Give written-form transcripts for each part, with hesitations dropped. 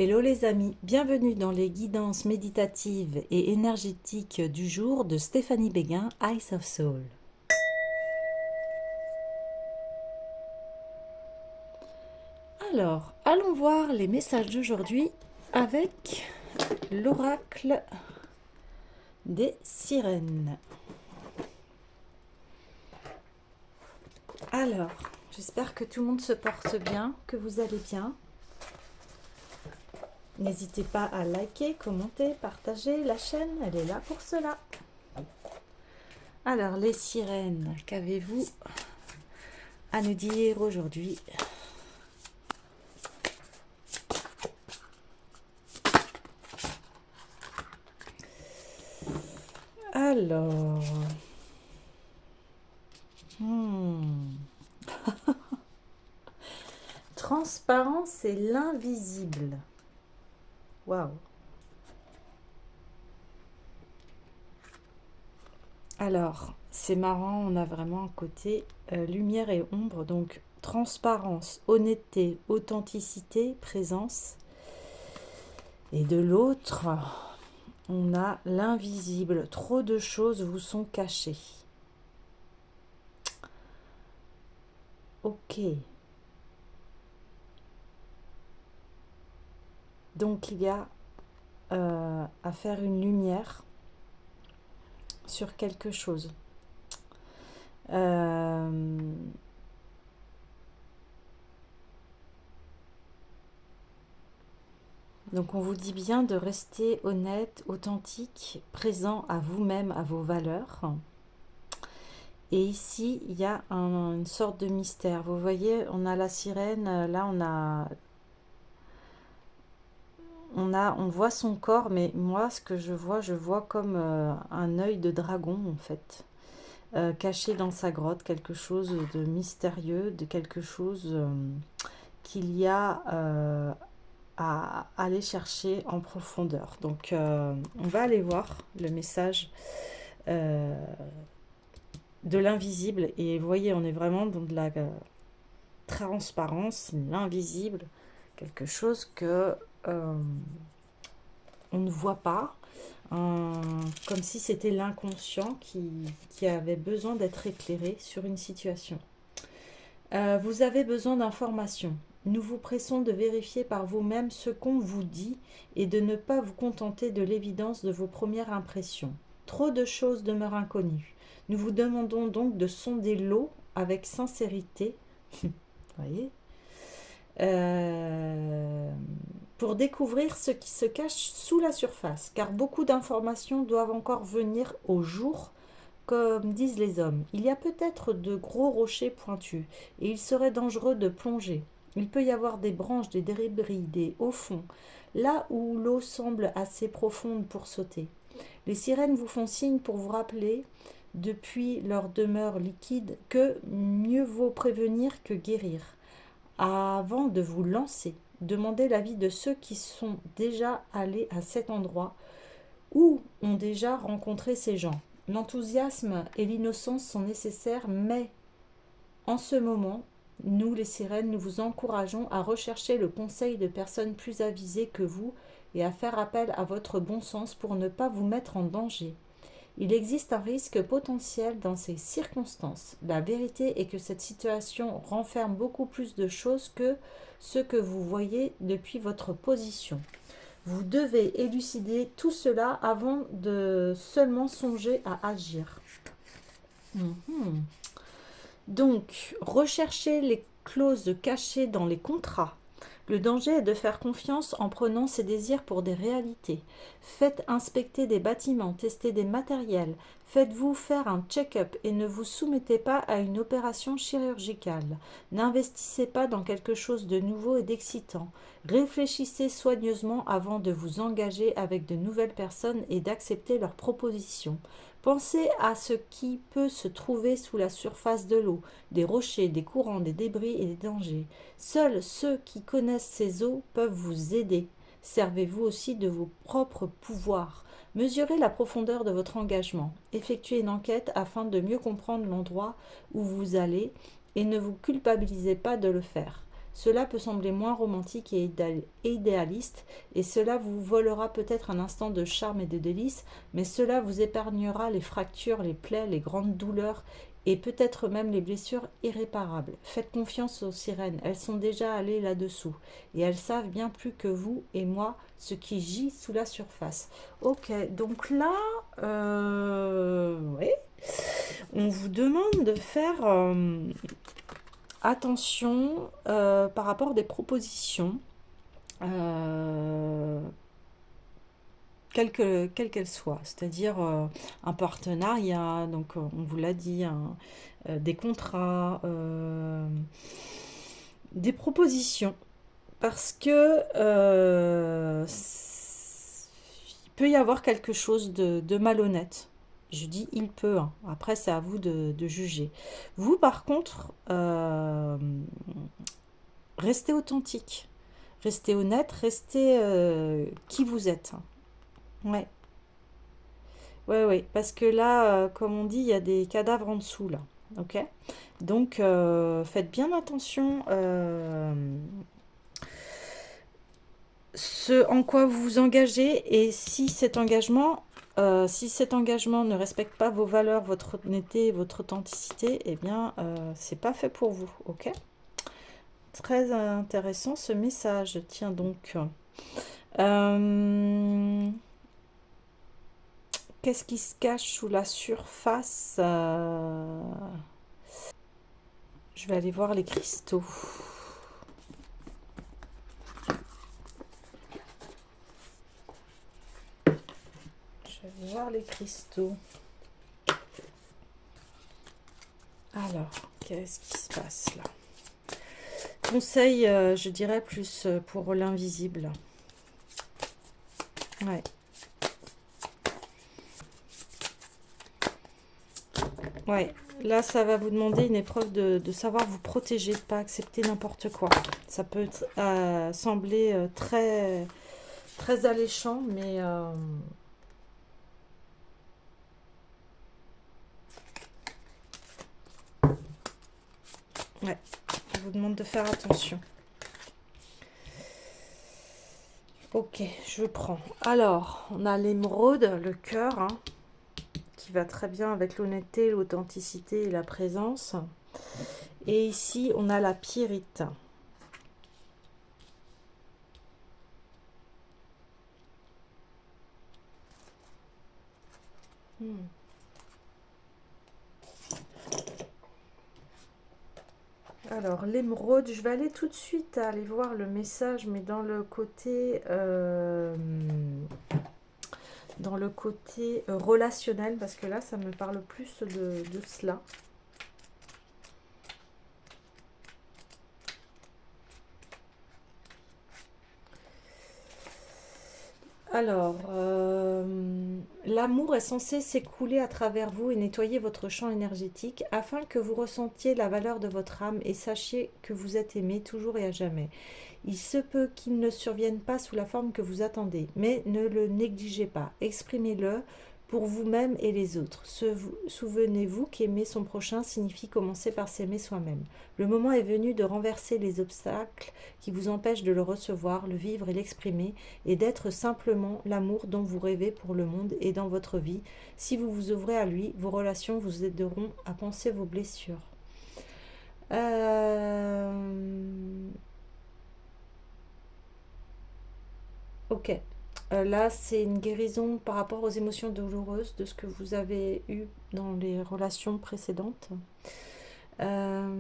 Hello les amis, bienvenue dans les guidances méditatives et énergétiques du jour de Stéphanie Béguin, Eyes of Soul. Alors, allons voir les messages d'aujourd'hui avec l'oracle des sirènes. Alors, j'espère que tout le monde se porte bien, que vous allez bien. N'hésitez pas à liker, commenter, partager la chaîne, elle est là pour cela. Alors, les sirènes, qu'avez-vous à nous dire aujourd'hui? Alors, transparence et l'invisible. Waouh. Alors, c'est marrant, on a vraiment un côté lumière et ombre, donc transparence, honnêteté, authenticité, présence. Et de l'autre, on a l'invisible. Trop de choses vous sont cachées. Ok. Donc il y a à faire une lumière sur quelque chose. Donc on vous dit bien de rester honnête, authentique, présent à vous-même, à vos valeurs. Et ici, il y a une sorte de mystère. Vous voyez, on a la sirène, là on voit son corps, mais moi, ce que je vois comme un œil de dragon, en fait. Caché dans sa grotte, quelque chose de mystérieux, de quelque chose qu'il y a à aller chercher en profondeur. Donc, on va aller voir le message de l'invisible. Et vous voyez, on est vraiment dans de la transparence, l'invisible, quelque chose que on ne voit pas, comme si c'était l'inconscient qui avait besoin d'être éclairé sur une situation. Vous avez besoin d'informations. Nous vous pressons de vérifier par vous-même ce qu'on vous dit et de ne pas vous contenter de l'évidence de vos premières impressions. Trop de choses demeurent inconnues. Nous vous demandons donc de sonder l'eau avec sincérité. Voyez, pour découvrir ce qui se cache sous la surface, car beaucoup d'informations doivent encore venir au jour, comme disent les hommes. Il y a peut-être de gros rochers pointus, et il serait dangereux de plonger. Il peut y avoir des branches, des débris, des hauts fonds, là où l'eau semble assez profonde pour sauter. Les sirènes vous font signe pour vous rappeler, depuis leur demeure liquide, que mieux vaut prévenir que guérir. Avant de vous lancer, demandez l'avis de ceux qui sont déjà allés à cet endroit ou ont déjà rencontré ces gens. L'enthousiasme et l'innocence sont nécessaires, mais en ce moment, nous les sirènes, nous vous encourageons à rechercher le conseil de personnes plus avisées que vous et à faire appel à votre bon sens pour ne pas vous mettre en danger. Il existe un risque potentiel dans ces circonstances. La vérité est que cette situation renferme beaucoup plus de choses que ce que vous voyez depuis votre position. Vous devez élucider tout cela avant de seulement songer à agir. Donc, recherchez les clauses cachées dans les contrats. Le danger est de faire confiance en prenant ses désirs pour des réalités. Faites inspecter des bâtiments, testez des matériels, faites-vous faire un check-up et ne vous soumettez pas à une opération chirurgicale. N'investissez pas dans quelque chose de nouveau et d'excitant. Réfléchissez soigneusement avant de vous engager avec de nouvelles personnes et d'accepter leurs propositions. Pensez à ce qui peut se trouver sous la surface de l'eau, des rochers, des courants, des débris et des dangers. Seuls ceux qui connaissent ces eaux peuvent vous aider. Servez-vous aussi de vos propres pouvoirs. Mesurez la profondeur de votre engagement. Effectuez une enquête afin de mieux comprendre l'endroit où vous allez et ne vous culpabilisez pas de le faire. Cela peut sembler moins romantique et idéaliste, et cela vous volera peut-être un instant de charme et de délice, mais cela vous épargnera les fractures, les plaies, les grandes douleurs, et peut-être même les blessures irréparables. Faites confiance aux sirènes, elles sont déjà allées là-dessous, et elles savent bien plus que vous et moi ce qui gît sous la surface. Ok, donc là, oui, on vous demande de faire attention par rapport à des propositions, quelles qu'elles soient, c'est-à-dire un partenariat, donc on vous l'a dit, des contrats, des propositions, parce que il peut y avoir quelque chose de malhonnête. Je dis il peut, hein. Après c'est à vous de juger. Vous par contre, restez authentique, restez honnête, restez qui vous êtes. Ouais, ouais, ouais, parce que là, comme on dit, il y a des cadavres en dessous là. Ok? Donc faites bien attention ce en quoi vous vous engagez, et si cet engagement ne respecte pas vos valeurs, votre honnêteté, votre authenticité, eh bien, c'est pas fait pour vous, ok? Très intéressant ce message. Tiens donc. Euh, Qu'est-ce qui se cache sous la surface? Je vais aller voir les cristaux. Je vais voir les cristaux. Alors, qu'est-ce qui se passe là? Conseil, je dirais plus pour l'invisible. Ouais. Ouais. Là, ça va vous demander une épreuve de savoir vous protéger, de ne pas accepter n'importe quoi. Ça peut sembler très, très alléchant, mais ouais, je vous demande de faire attention. Ok, je prends. Alors, on a l'émeraude, le cœur, hein, qui va très bien avec l'honnêteté, l'authenticité et la présence. Et ici, on a la pyrite. Alors, l'émeraude, je vais aller tout de suite aller voir le message, mais dans le côté relationnel, parce que là, ça me parle plus de cela. Alors, l'amour est censé s'écouler à travers vous et nettoyer votre champ énergétique afin que vous ressentiez la valeur de votre âme et sachiez que vous êtes aimé toujours et à jamais. Il se peut qu'il ne survienne pas sous la forme que vous attendez, mais ne le négligez pas. Exprimez-le pour vous-même et les autres. Souvenez-vous qu'aimer son prochain signifie commencer par s'aimer soi-même. Le moment est venu de renverser les obstacles qui vous empêchent de le recevoir, le vivre et l'exprimer, et d'être simplement l'amour dont vous rêvez pour le monde et dans votre vie. Si vous vous ouvrez à lui, vos relations vous aideront à penser vos blessures. Ok. Là, c'est une guérison par rapport aux émotions douloureuses de ce que vous avez eu dans les relations précédentes. Alors,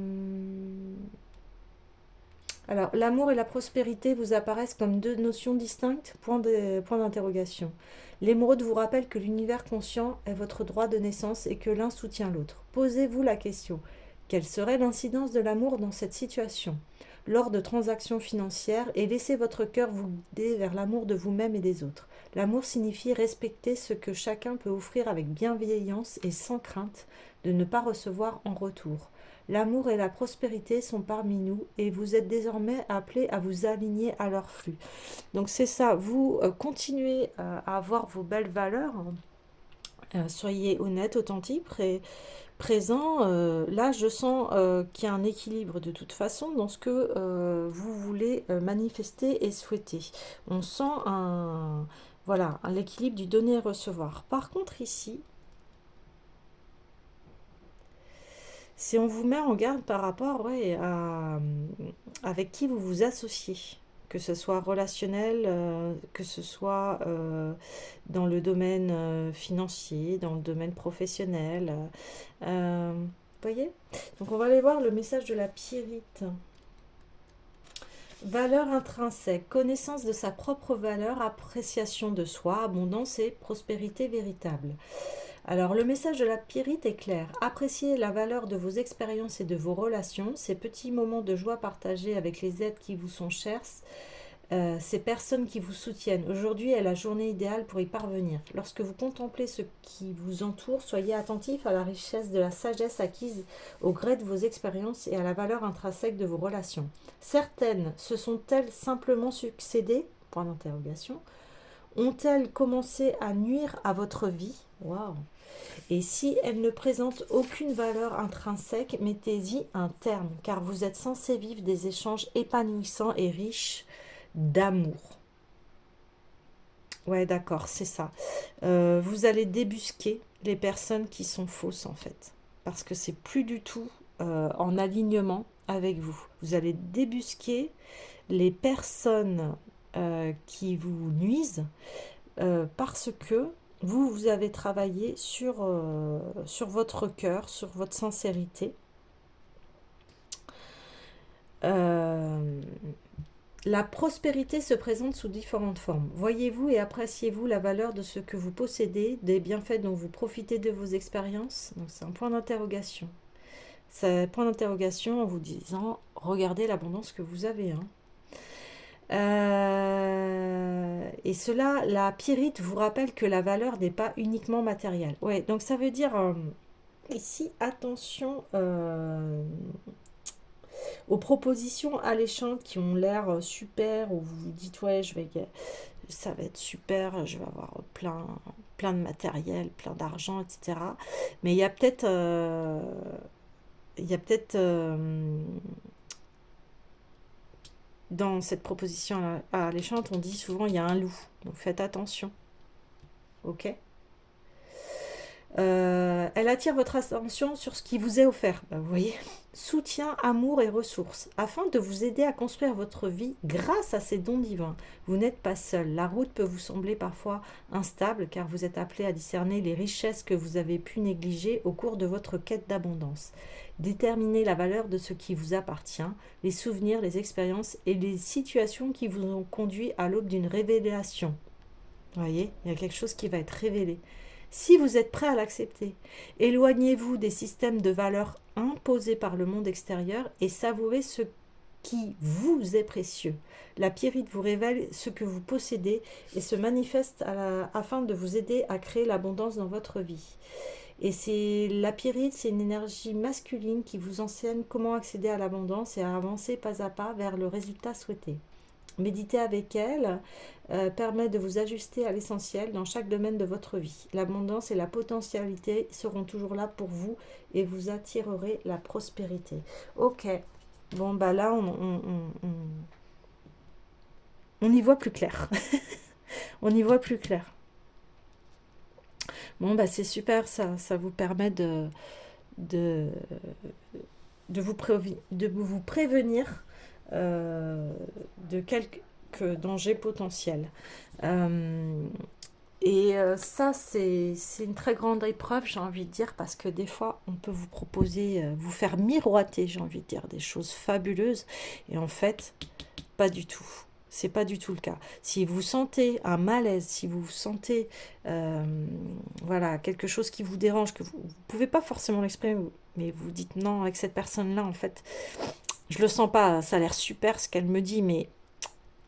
l'amour et la prospérité vous apparaissent comme deux notions distinctes, point d'interrogation. L'émeraude vous rappelle que l'univers conscient est votre droit de naissance et que l'un soutient l'autre. Posez-vous la question, quelle serait l'incidence de l'amour dans cette situation lors de transactions financières, et laissez votre cœur vous guider vers l'amour de vous-même et des autres. L'amour signifie respecter ce que chacun peut offrir avec bienveillance et sans crainte de ne pas recevoir en retour. L'amour et la prospérité sont parmi nous et vous êtes désormais appelés à vous aligner à leur flux. Donc c'est ça, vous continuez à avoir vos belles valeurs, soyez honnête, authentique, présent, là, je sens qu'il y a un équilibre de toute façon dans ce que vous voulez manifester et souhaiter. On sent voilà, l'équilibre du donner et recevoir. Par contre, ici, si on vous met en garde par rapport ouais, avec qui vous vous associez, que ce soit relationnel, que ce soit dans le domaine financier, dans le domaine professionnel. Vous voyez? Donc on va aller voir le message de la Pyrite. Valeur intrinsèque, connaissance de sa propre valeur, appréciation de soi, abondance et prospérité véritable. Alors, le message de la Pyrite est clair. Appréciez la valeur de vos expériences et de vos relations, ces petits moments de joie partagés avec les êtres qui vous sont chers, ces personnes qui vous soutiennent. Aujourd'hui est la journée idéale pour y parvenir. Lorsque vous contemplez ce qui vous entoure, soyez attentif à la richesse de la sagesse acquise au gré de vos expériences et à la valeur intrinsèque de vos relations. Certaines se sont-elles simplement succédées? Point d'interrogation. Ont-elles commencé à nuire à votre vie? Waouh! Et si elles ne présentent aucune valeur intrinsèque, mettez-y un terme, car vous êtes censé vivre des échanges épanouissants et riches d'amour. Ouais, d'accord, c'est ça. Vous allez débusquer les personnes qui sont fausses, en fait, parce que c'est plus du tout en alignement avec vous. Vous allez débusquer les personnes qui vous nuisent parce que vous avez travaillé sur votre cœur, sur votre sincérité. La prospérité se présente sous différentes formes. Voyez-vous et appréciez-vous la valeur de ce que vous possédez, des bienfaits dont vous profitez de vos expériences? Donc c'est un point d'interrogation. C'est un point d'interrogation en vous disant, regardez l'abondance que vous avez. Hein. Et cela, la Pyrite vous rappelle que la valeur n'est pas uniquement matérielle. Ouais, donc ça veut dire ici, attention aux propositions alléchantes qui ont l'air super, où vous vous dites ouais, ça va être super, je vais avoir plein de matériel, plein d'argent, etc. Mais il y a peut-être dans cette proposition alléchante, on dit souvent il y a un loup. Donc faites attention. Ok? Elle attire votre attention sur ce qui vous est offert. Ben, vous voyez, soutien, amour et ressources, afin de vous aider à construire votre vie grâce à ces dons divins. Vous n'êtes pas seul. La route peut vous sembler parfois instable, car vous êtes appelé à discerner les richesses que vous avez pu négliger au cours de votre quête d'abondance. Déterminez la valeur de ce qui vous appartient, les souvenirs, les expériences et les situations qui vous ont conduit à l'aube d'une révélation. Vous voyez, il y a quelque chose qui va être révélé. Si vous êtes prêt à l'accepter, éloignez-vous des systèmes de valeurs imposés par le monde extérieur et savourez ce qui vous est précieux. La Pyrite vous révèle ce que vous possédez et se manifeste afin de vous aider à créer l'abondance dans votre vie. Et la Pyrite, c'est une énergie masculine qui vous enseigne comment accéder à l'abondance et à avancer pas à pas vers le résultat souhaité. Méditer avec elle permet de vous ajuster à l'essentiel dans chaque domaine de votre vie. L'abondance et la potentialité seront toujours là pour vous et vous attirerez la prospérité. Ok, bon bah là on y voit plus clair. On y voit plus clair. Bon bah c'est super, ça vous permet de, de vous prévenir de quelques dangers potentiels. Ça, c'est une très grande épreuve, j'ai envie de dire, parce que des fois, on peut vous proposer, vous faire miroiter, j'ai envie de dire, des choses fabuleuses, et en fait, pas du tout. C'est pas du tout le cas. Si vous sentez un malaise, si vous sentez voilà, quelque chose qui vous dérange, que vous ne pouvez pas forcément l'exprimer, mais vous dites non, avec cette personne-là, en fait, je le sens pas, ça a l'air super ce qu'elle me dit, mais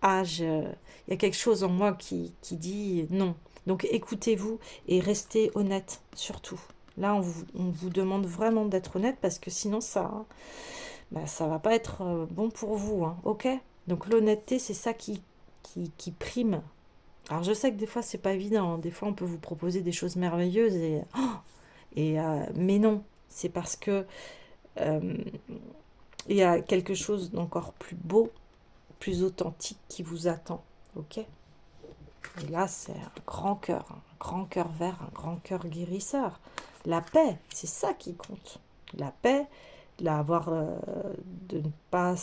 il y a quelque chose en moi qui dit non. Donc écoutez-vous et restez honnête, surtout. Là, on vous demande vraiment d'être honnête parce que sinon, ça va pas être bon pour vous. Hein, ok? Donc l'honnêteté, c'est ça qui prime. Alors je sais que des fois, c'est pas évident. Hein. Des fois, on peut vous proposer des choses merveilleuses mais non. C'est parce que il y a quelque chose d'encore plus beau, plus authentique qui vous attend. Ok? Et là, c'est un grand cœur vert, un grand cœur guérisseur. La paix, c'est ça qui compte. La paix, de ne pas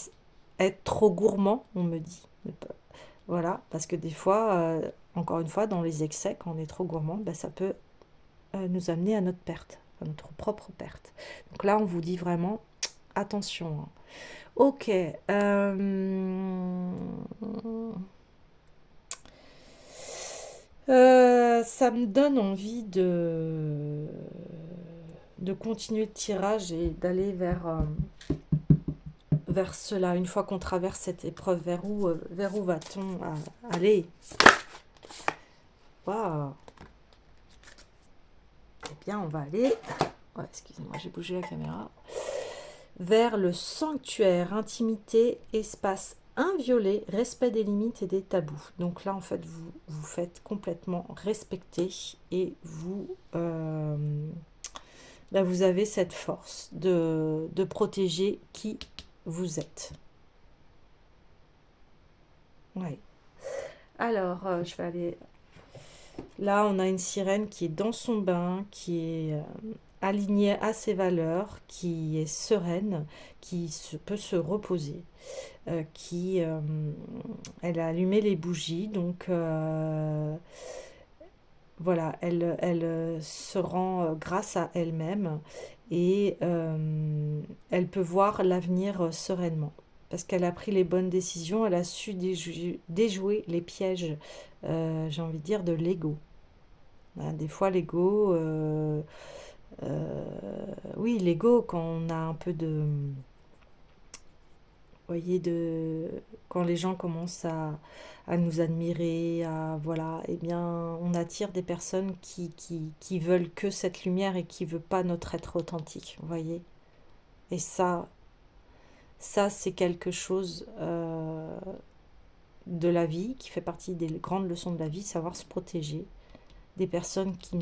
être trop gourmand, on me dit. Voilà, parce que des fois, encore une fois, dans les excès, quand on est trop gourmand, ben, ça peut nous amener à notre perte, à notre propre perte. Donc là, on vous dit vraiment, attention. Hein. Ok. Ça me donne envie de continuer le tirage et d'aller vers cela. Une fois qu'on traverse cette épreuve, vers où va-t-on aller? Waouh! Eh bien, on va aller... Ouais, excusez-moi, j'ai bougé la caméra. Vers le sanctuaire, intimité, espace inviolé, respect des limites et des tabous. Donc là, en fait, vous faites complètement respecter et vous avez cette force de protéger qui vous êtes. Ouais. Alors, je vais aller... Là, on a une sirène qui est dans son bain, qui est alignée à ses valeurs, qui est sereine, peut se reposer, elle a allumé les bougies, donc voilà, elle se rend grâce à elle-même et elle peut voir l'avenir sereinement. Parce qu'elle a pris les bonnes décisions, elle a su déjouer les pièges, j'ai envie de dire, de l'ego. Hein, des fois, l'ego, oui, l'ego, quand on a un peu de, voyez, quand les gens commencent à nous admirer, voilà, eh bien, on attire des personnes qui veulent que cette lumière et qui ne veulent pas notre être authentique, vous voyez. Et ça c'est quelque chose de la vie, qui fait partie des grandes leçons de la vie, savoir se protéger des personnes qui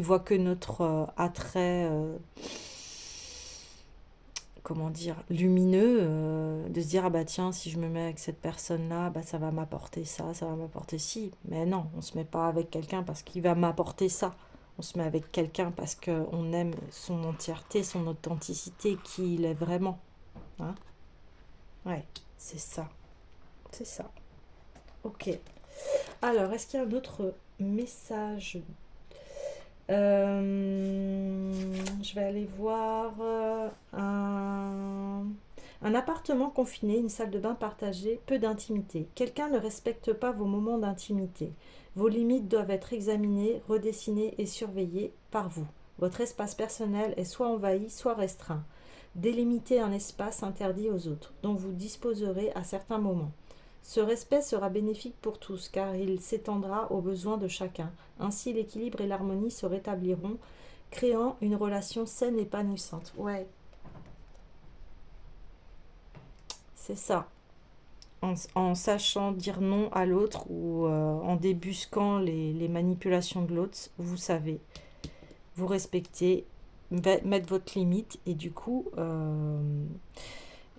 voient que notre attrait, comment dire, lumineux, de se dire, ah bah tiens, si je me mets avec cette personne-là, bah ça va m'apporter ça va m'apporter ci. Mais non, on se met pas avec quelqu'un parce qu'il va m'apporter ça. On se met avec quelqu'un parce qu'on aime son entièreté, son authenticité, qui il est vraiment. Hein. Ouais, c'est ça. C'est ça. Ok. Alors, est-ce qu'il y a un autre message? Je vais aller voir un appartement confiné, une salle de bain partagée, peu d'intimité. Quelqu'un ne respecte pas vos moments d'intimité. Vos limites doivent être examinées, redessinées et surveillées par vous. Votre espace personnel est soit envahi, soit restreint. Délimitez un espace interdit aux autres, dont vous disposerez à certains moments. Ce respect sera bénéfique pour tous, car il s'étendra aux besoins de chacun. Ainsi, l'équilibre et l'harmonie se rétabliront, créant une relation saine et épanouissante. Ouais, c'est ça. En sachant dire non à l'autre ou en débusquant les manipulations de l'autre, vous savez, vous respectez, mettre votre limite et du coup,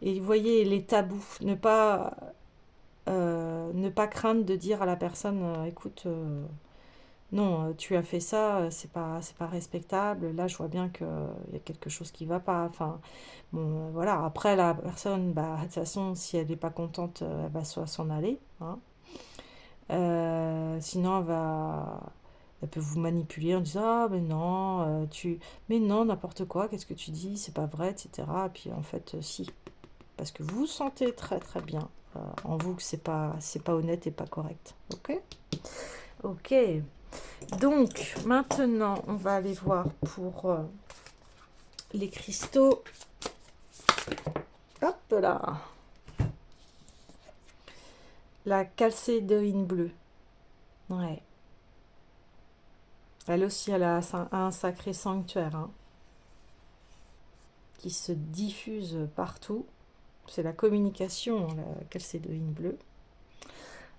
et vous voyez les tabous, ne pas craindre de dire à la personne, écoute, non, tu as fait ça, c'est pas respectable. Là, je vois bien qu'il y a quelque chose qui va pas. Enfin, bon, voilà. Après, la personne, bah, de toute façon, si elle n'est pas contente, elle va soit s'en aller. Hein. Sinon, elle peut vous manipuler en disant, ah, mais non, mais non, n'importe quoi, qu'est-ce que tu dis, c'est pas vrai, etc. Et puis, en fait, si. Parce que vous sentez très, très bien en vous que c'est pas honnête et pas correct. Ok? Ok. Donc, maintenant, on va aller voir pour les cristaux. Hop là. La calcédoïne bleue. Ouais. Elle aussi, elle a un sacré sanctuaire hein, qui se diffuse partout. C'est la communication, la calcédoïne bleue.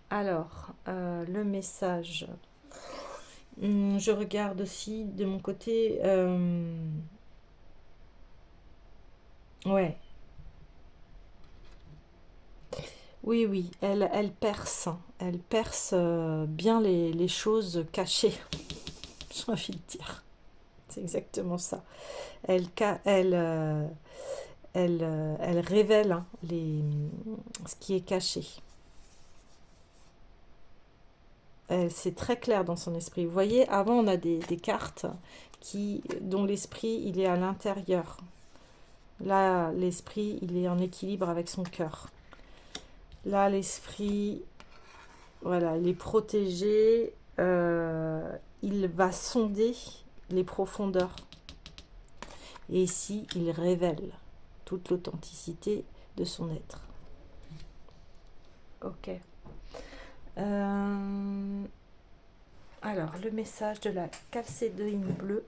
Alors, le message. Je regarde aussi de mon côté. Ouais, oui, oui, elle perce, hein. Elle perce bien les choses cachées, j'ai envie de dire. C'est exactement ça. Elle révèle, hein, ce qui est caché. C'est très clair dans son esprit. Vous voyez, avant, on a des cartes dont l'esprit, il est à l'intérieur. Là, l'esprit, il est en équilibre avec son cœur. Là, l'esprit, voilà, il est protégé. Il va sonder les profondeurs. Et ici, il révèle toute l'authenticité de son être. Ok. Alors, le message de la calcédoine bleue.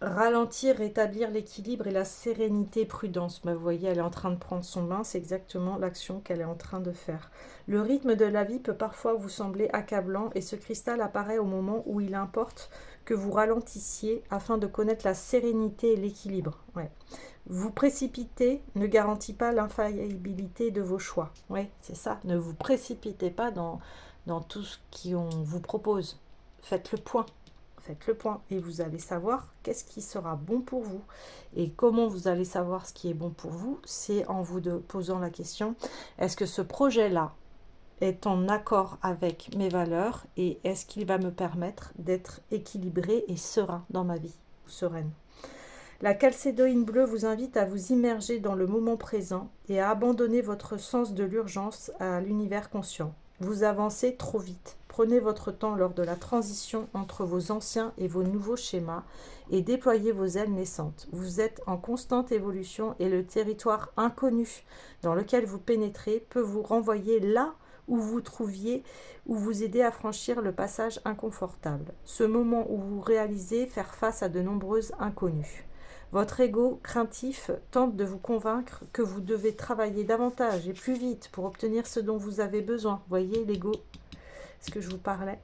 Ralentir, rétablir l'équilibre et la sérénité, prudence. Bah, vous voyez, elle est en train de prendre son bain, c'est exactement l'action qu'elle est en train de faire. Le rythme de la vie peut parfois vous sembler accablant et ce cristal apparaît au moment où il importe que vous ralentissiez afin de connaître la sérénité et l'équilibre. Ouais. Vous précipiter ne garantit pas l'infaillibilité de vos choix. Oui, c'est ça. Ne vous précipitez pas dans tout ce qu'on vous propose. Faites le point. Faites le point et vous allez savoir qu'est-ce qui sera bon pour vous. Et comment vous allez savoir ce qui est bon pour vous, c'est en vous posant la question, est-ce que ce projet-là est en accord avec mes valeurs et est-ce qu'il va me permettre d'être équilibré et serein dans ma vie, sereine. La calcédoine bleue vous invite à vous immerger dans le moment présent et à abandonner votre sens de l'urgence à l'univers conscient. Vous avancez trop vite. Prenez votre temps lors de la transition entre vos anciens et vos nouveaux schémas et déployez vos ailes naissantes. Vous êtes en constante évolution et le territoire inconnu dans lequel vous pénétrez peut vous renvoyer là où vous trouviez ou vous aider à franchir le passage inconfortable. Ce moment où vous réalisez faire face à de nombreuses inconnues. Votre ego craintif tente de vous convaincre que vous devez travailler davantage et plus vite pour obtenir ce dont vous avez besoin. Voyez l'ego, ce que je vous parlais.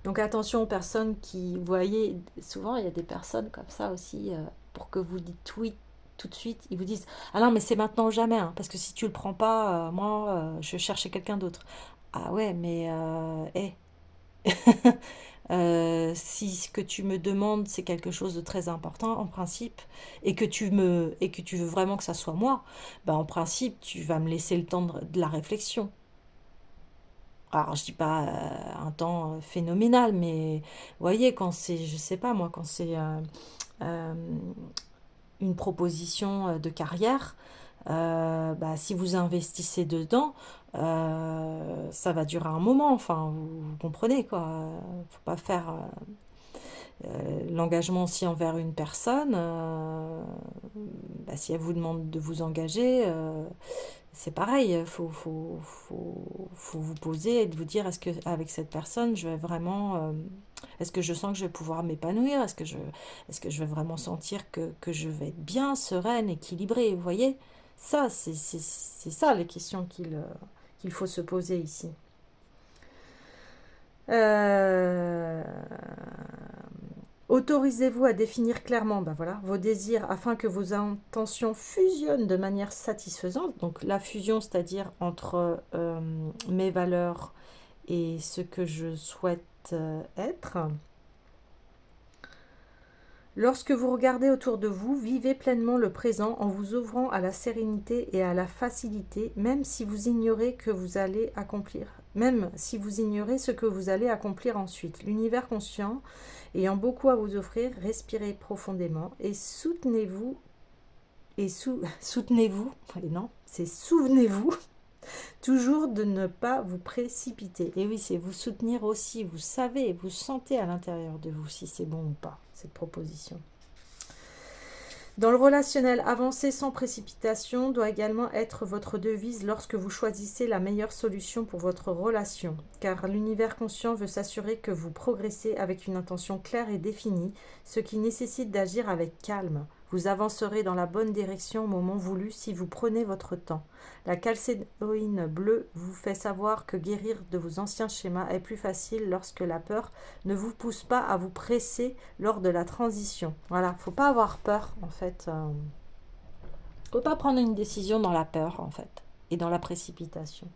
Donc attention aux personnes qui, vous voyez, souvent il y a des personnes comme ça aussi, pour que vous dites oui tout de suite, ils vous disent ah non mais c'est maintenant ou jamais, hein, parce que si tu le prends pas, moi je vais chercher quelqu'un d'autre. Ah ouais mais si ce que tu me demandes c'est quelque chose de très important en principe et que tu veux vraiment que ça soit moi, bah en principe tu vas me laisser le temps de la réflexion. Alors je dis pas un temps phénoménal, mais vous voyez quand c'est, je sais pas moi, quand c'est euh, une proposition de carrière, bah, si vous investissez dedans, ça va durer un moment, enfin vous comprenez quoi. Faut pas faire l'engagement aussi envers une personne, bah, si elle vous demande de vous engager, c'est pareil, faut vous poser et de vous dire est-ce que avec cette personne, je vais vraiment, est-ce que je sens que je vais pouvoir m'épanouir, est-ce que je vais vraiment sentir que je vais être bien, sereine, équilibrée, vous voyez? Ça, c'est ça les questions qu'il faut se poser ici. Euh, Autorisez-vous à définir clairement ben voilà, vos désirs afin que vos intentions fusionnent de manière satisfaisante. Donc la fusion, c'est-à-dire entre mes valeurs et ce que je souhaite être. Lorsque vous regardez autour de vous, vivez pleinement le présent en vous ouvrant à la sérénité et à la facilité, même si vous ignorez que vous allez accomplir, même si vous ignorez ce que vous allez accomplir ensuite. L'univers conscient ayant beaucoup à vous offrir, respirez profondément et soutenez-vous soutenez-vous, non, c'est souvenez-vous toujours de ne pas vous précipiter. Et oui, c'est vous soutenir aussi, vous savez, vous sentez à l'intérieur de vous si c'est bon ou pas, cette proposition. Dans le relationnel, avancer sans précipitation doit également être votre devise lorsque vous choisissez la meilleure solution pour votre relation, car l'univers conscient veut s'assurer que vous progressez avec une intention claire et définie, ce qui nécessite d'agir avec calme. Vous avancerez dans la bonne direction au moment voulu si vous prenez votre temps. La calcédoïne bleue vous fait savoir que guérir de vos anciens schémas est plus facile lorsque la peur ne vous pousse pas à vous presser lors de la transition. Voilà, faut pas avoir peur en fait. Faut pas prendre une décision dans la peur en fait et dans la précipitation.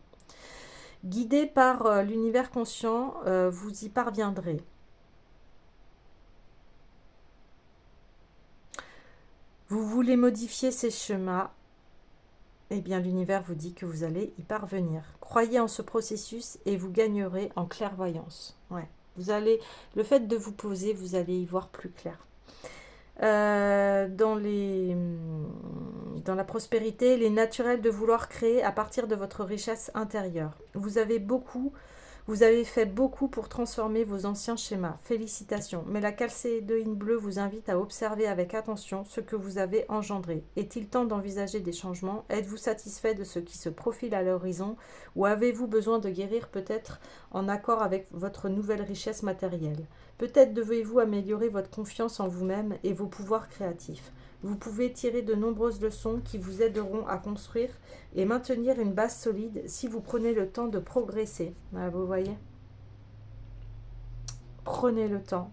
Guidé par l'univers conscient, vous y parviendrez. Vous voulez modifier ces schémas, eh bien l'univers vous dit que vous allez y parvenir. Croyez en ce processus et vous gagnerez en clairvoyance. Ouais. Vous allez, le fait de vous poser, vous allez y voir plus clair. Dans la prospérité, il est naturel de vouloir créer à partir de votre richesse intérieure. Vous avez fait beaucoup pour transformer vos anciens schémas. Félicitations. Mais la calcédoïne bleue vous invite à observer avec attention ce que vous avez engendré. Est-il temps d'envisager des changements? Êtes-vous satisfait de ce qui se profile à l'horizon? Ou avez-vous besoin de guérir peut-être en accord avec votre nouvelle richesse matérielle? Peut-être devez-vous améliorer votre confiance en vous-même et vos pouvoirs créatifs. Vous pouvez tirer de nombreuses leçons qui vous aideront à construire et maintenir une base solide si vous prenez le temps de progresser. Voilà, vous voyez? Prenez le temps.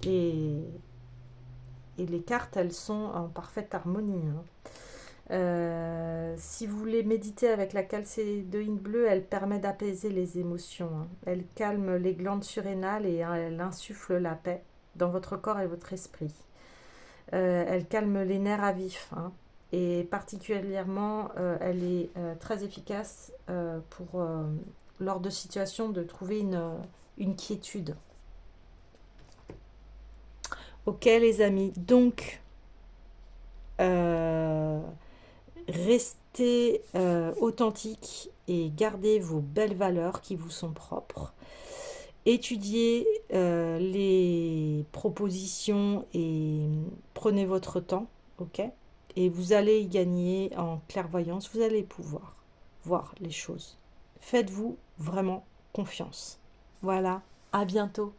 Et les cartes, elles sont en parfaite harmonie. Si vous voulez méditer avec la calcédoïne bleue, elle permet d'apaiser les émotions. Elle calme les glandes surrénales et elle insuffle la paix dans votre corps et votre esprit. Elle calme les nerfs à vif. Et particulièrement, elle est très efficace lors de situations de trouver une quiétude. Ok les amis, donc restez authentique et gardez vos belles valeurs qui vous sont propres. Étudiez les propositions et prenez votre temps, ok? Et vous allez y gagner en clairvoyance, vous allez pouvoir voir les choses. Faites-vous vraiment confiance. Voilà, à bientôt.